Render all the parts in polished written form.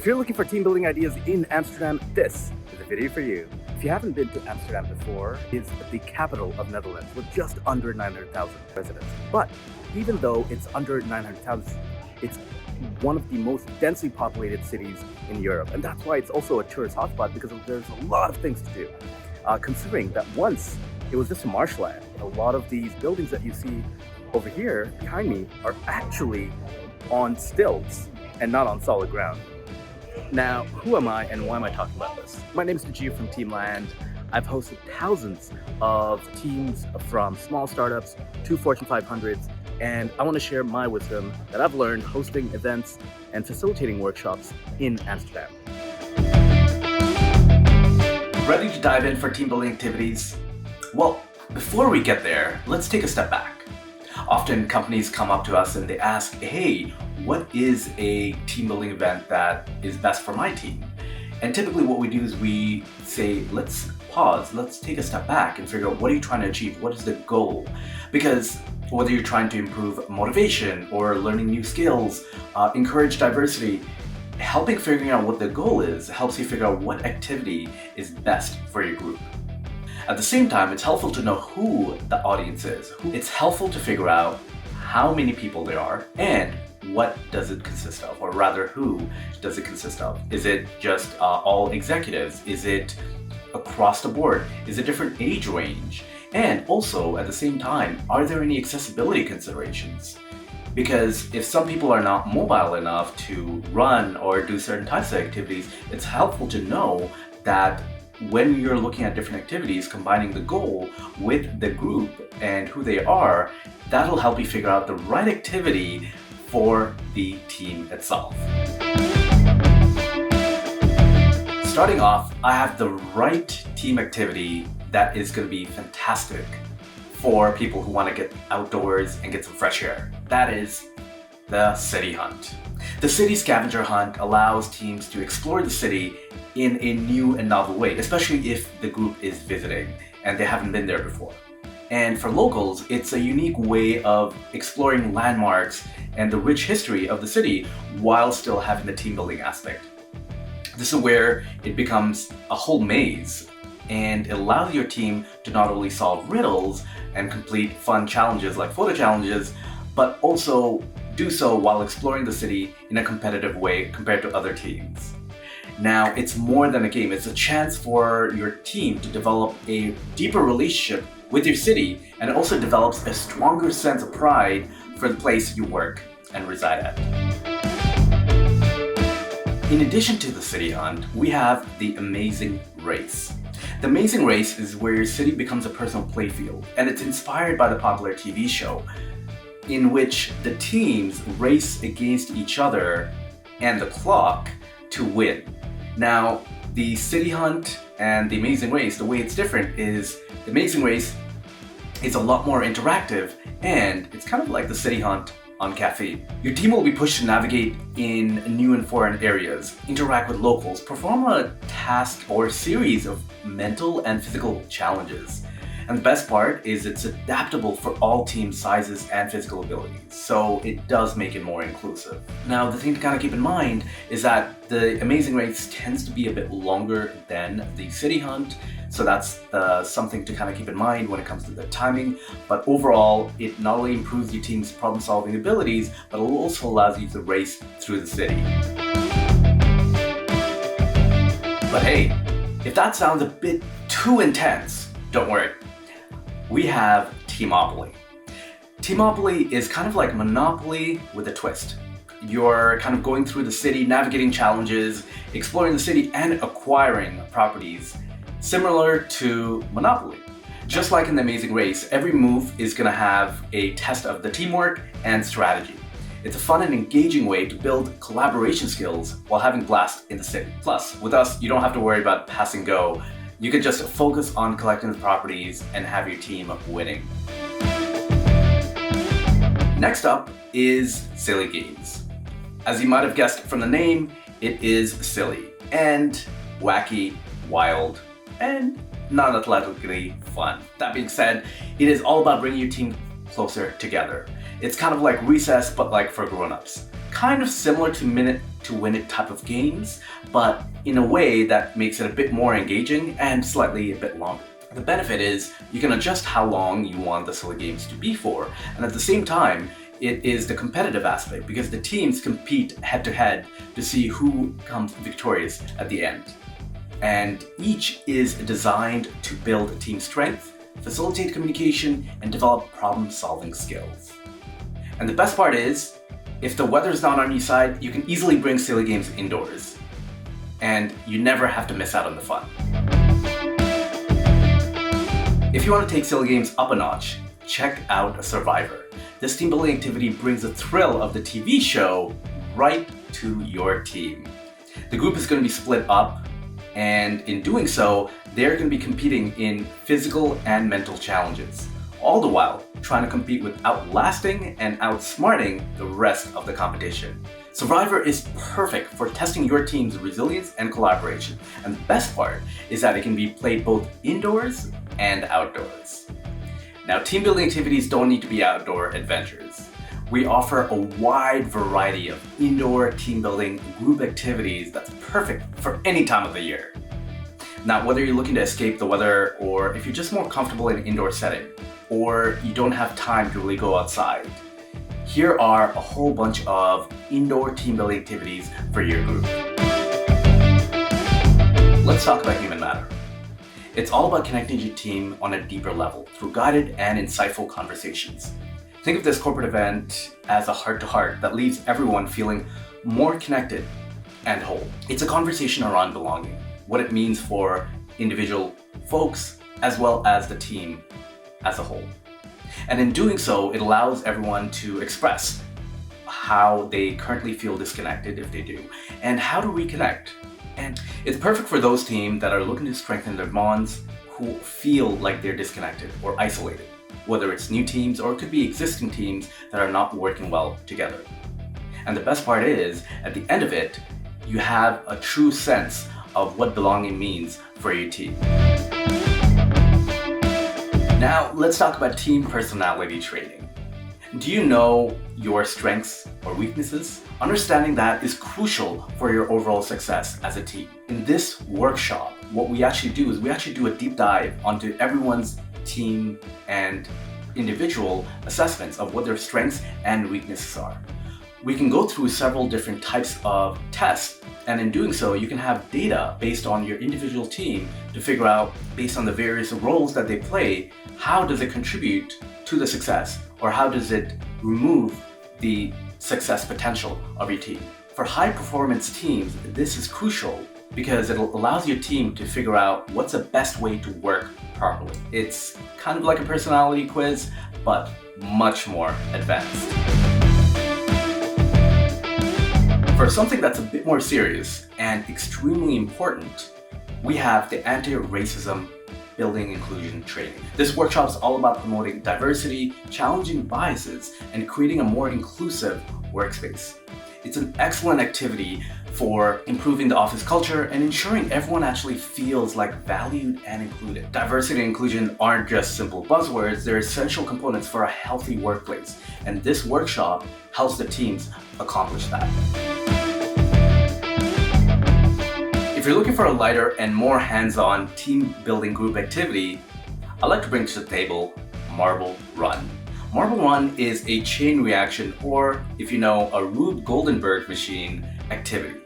If you're looking for team building ideas in Amsterdam, this is the video for you. If you haven't been to Amsterdam before, it's the capital of Netherlands with just under 900,000 residents. But even though it's under 900,000, it's one of the most densely populated cities in Europe. And that's why it's also a tourist hotspot, because there's a lot of things to do. Considering that once it was just a marshland, a lot of these buildings that you see over here behind me are actually on stilts and not on solid ground. Now, who am I and why am I talking about this? My name is Najib from Teamland. I've hosted thousands of teams from small startups to Fortune 500s, and I want to share my wisdom that I've learned hosting events and facilitating workshops in Amsterdam. Ready to dive in for team building activities? Well, before we get there, let's take a step back. Often companies come up to us and they ask, hey, what is a team building event that is best for my team? And typically what we do is we say, let's pause, let's take a step back and figure out what are you trying to achieve? What is the goal? Because whether you're trying to improve motivation or learning new skills, encourage diversity, helping figuring out what the goal is helps you figure out what activity is best for your group. At the same time, it's helpful to know who the audience is. It's helpful to figure out how many people there are and what does it consist of, or rather, who does it consist of? Is it just all executives? Is it across the board? Is it different age range? And also, at the same time, are there any accessibility considerations? Because if some people are not mobile enough to run or do certain types of activities, it's helpful to know that when you're looking at different activities, combining the goal with the group and who they are, that'll help you figure out the right activity for the team itself. Starting off, I have the right team activity that is going to be fantastic for people who want to get outdoors and get some fresh air. That is the city hunt. The city scavenger hunt allows teams to explore the city in a new and novel way, especially if the group is visiting and they haven't been there before. And for locals, it's a unique way of exploring landmarks and the rich history of the city while still having the team building aspect. This is where it becomes a whole maze, and it allows your team to not only solve riddles and complete fun challenges like photo challenges, but also do so while exploring the city in a competitive way compared to other teams. Now, it's more than a game, it's a chance for your team to develop a deeper relationship with your city, and it also develops a stronger sense of pride for the place you work and reside at. In addition to the city hunt, we have the Amazing Race. The Amazing Race is where your city becomes a personal playfield, and it's inspired by the popular TV show, in which the teams race against each other and the clock to win. Now, the city hunt and the Amazing Race, the way it's different is the Amazing Race is a lot more interactive, and it's kind of like the city hunt on caffeine. Your team will be pushed to navigate in new and foreign areas, interact with locals, perform a task or series of mental and physical challenges. And the best part is it's adaptable for all team sizes and physical abilities, so it does make it more inclusive. Now, the thing to kind of keep in mind is that the Amazing Race tends to be a bit longer than the city hunt, so that's something to kind of keep in mind when it comes to the timing. But overall, it not only improves your team's problem-solving abilities, but it also allows you to race through the city. But hey, if that sounds a bit too intense, don't worry. We have Teamopoly. Teamopoly is kind of like Monopoly with a twist. You're kind of going through the city, navigating challenges, exploring the city, and acquiring properties, similar to Monopoly. Just like in the Amazing Race, every move is going to have a test of the teamwork and strategy. It's a fun and engaging way to build collaboration skills while having blast in the city. Plus, with us, you don't have to worry about pass and go. You can just focus on collecting the properties and have your team winning. Next up is Silly Games. As you might have guessed from the name, it is silly and wacky, wild, and non-athletically fun. That being said, it is all about bringing your team closer together. It's kind of like recess, but like for grown-ups. Kind of similar to Minute to win it type of games, but in a way that makes it a bit more engaging and slightly a bit longer. The benefit is you can adjust how long you want the silly games to be for, and at the same time, it is the competitive aspect because the teams compete head to head to see who comes victorious at the end. And each is designed to build team strength, facilitate communication, and develop problem-solving skills. And the best part is, if the weather's not on your side, you can easily bring silly games indoors. And you never have to miss out on the fun. If you want to take silly games up a notch, check out Survivor. This team building activity brings the thrill of the TV show right to your team. The group is going to be split up, and in doing so, they're going to be competing in physical and mental challenges, all the while trying to compete with outlasting and outsmarting the rest of the competition. Survivor is perfect for testing your team's resilience and collaboration, and the best part is that it can be played both indoors and outdoors. Now, team building activities don't need to be outdoor adventures. We offer a wide variety of indoor team building group activities that's perfect for any time of the year. Now, whether you're looking to escape the weather, or if you're just more comfortable in an indoor setting, or you don't have time to really go outside, here are a whole bunch of indoor team building activities for your group. Let's talk about human matter. It's all about connecting your team on a deeper level through guided and insightful conversations. Think of this corporate event as a heart-to-heart that leaves everyone feeling more connected and whole. It's a conversation around belonging, what it means for individual folks as well as the team as a whole. And in doing so, it allows everyone to express how they currently feel disconnected, if they do, and how to reconnect. And it's perfect for those teams that are looking to strengthen their bonds, who feel like they're disconnected or isolated, whether it's new teams or it could be existing teams that are not working well together. And the best part is, at the end of it, you have a true sense of what belonging means for your team. Now, let's talk about team personality training. Do you know your strengths or weaknesses? Understanding that is crucial for your overall success as a team. In this workshop, what we actually do is we actually do a deep dive onto everyone's team and individual assessments of what their strengths and weaknesses are. We can go through several different types of tests, and in doing so, you can have data based on your individual team to figure out, based on the various roles that they play, how does it contribute to the success, or how does it remove the success potential of your team. For high performance teams, this is crucial because it allows your team to figure out what's the best way to work properly. It's kind of like a personality quiz, but much more advanced. For something that's a bit more serious and extremely important, we have the anti-racism building inclusion training. This workshop is all about promoting diversity, challenging biases, and creating a more inclusive workspace. It's an excellent activity for improving the office culture and ensuring everyone actually feels like valued and included. Diversity and inclusion aren't just simple buzzwords, they're essential components for a healthy workplace, and this workshop helps the teams accomplish that. If you're looking for a lighter and more hands-on team building group activity, I'd like to bring to the table Marble Run. Marble Run is a chain reaction, or if you know, a Rube Goldenberg machine activity.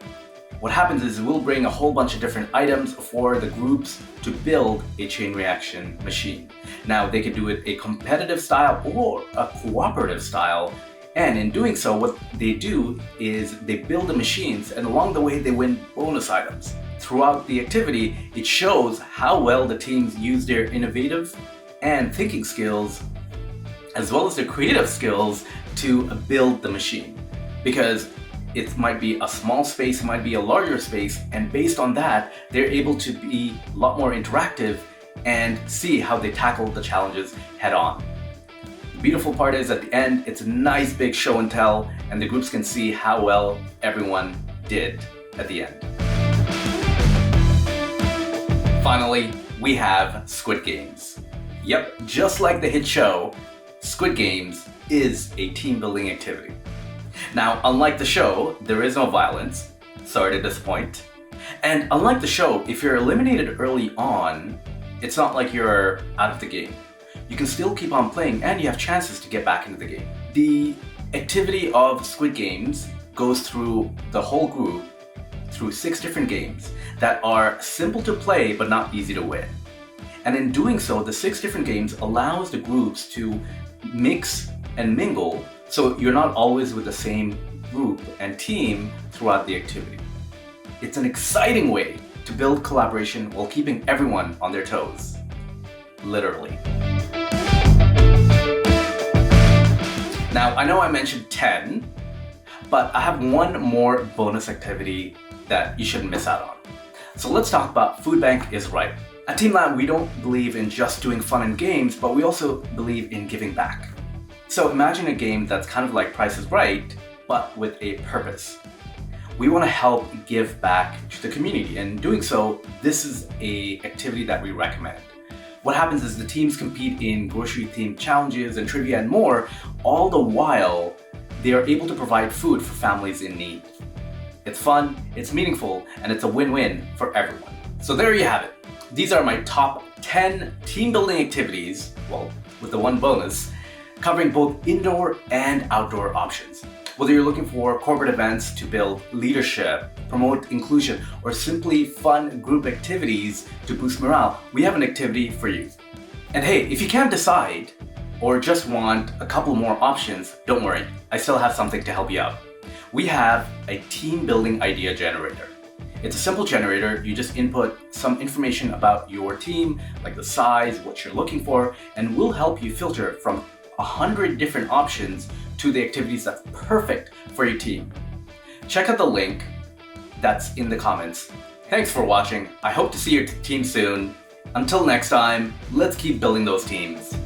What happens is we'll bring a whole bunch of different items for the groups to build a chain reaction machine. Now, they could do it a competitive style or a cooperative style. And in doing so, what they do is they build the machines, and along the way they win bonus items. Throughout the activity, it shows how well the teams use their innovative and thinking skills, as well as their creative skills, to build the machine. Because it might be a small space, it might be a larger space, and based on that, they're able to be a lot more interactive and see how they tackle the challenges head on. The beautiful part is at the end, it's a nice big show and tell, and the groups can see how well everyone did at the end. Finally, we have Squid Games. Yep, just like the hit show, Squid Games is a team building activity. Now, unlike the show, there is no violence. Sorry to disappoint. And unlike the show, if you're eliminated early on, it's not like you're out of the game. You can still keep on playing and you have chances to get back into the game. The activity of Squid Games goes through the whole group through 6 different games that are simple to play but not easy to win. And in doing so, the 6 different games allows the groups to mix and mingle so you're not always with the same group and team throughout the activity. It's an exciting way to build collaboration while keeping everyone on their toes. Literally. Now, I know I mentioned 10, but I have one more bonus activity that you shouldn't miss out on. So let's talk about Food Bank is Right. At Team Lab, we don't believe in just doing fun and games, but we also believe in giving back. So imagine a game that's kind of like Price is Right, but with a purpose. We want to help give back to the community, and doing so, this is an activity that we recommend. What happens is the teams compete in grocery-themed challenges and trivia and more, all the while they are able to provide food for families in need. It's fun, it's meaningful, and it's a win-win for everyone. So there you have it. These are my top 10 team building activities, well, with the one bonus, covering both indoor and outdoor options. Whether you're looking for corporate events to build leadership, promote inclusion, or simply fun group activities to boost morale, we have an activity for you. And hey, if you can't decide or just want a couple more options, don't worry, I still have something to help you out. We have a team building idea generator. It's a simple generator. You just input some information about your team, like the size, what you're looking for, and we'll help you filter from 100 different options to the activities that's perfect for your team. Check out the link that's in the comments. Thanks for watching. I hope to see your team soon. Until next time, let's keep building those teams.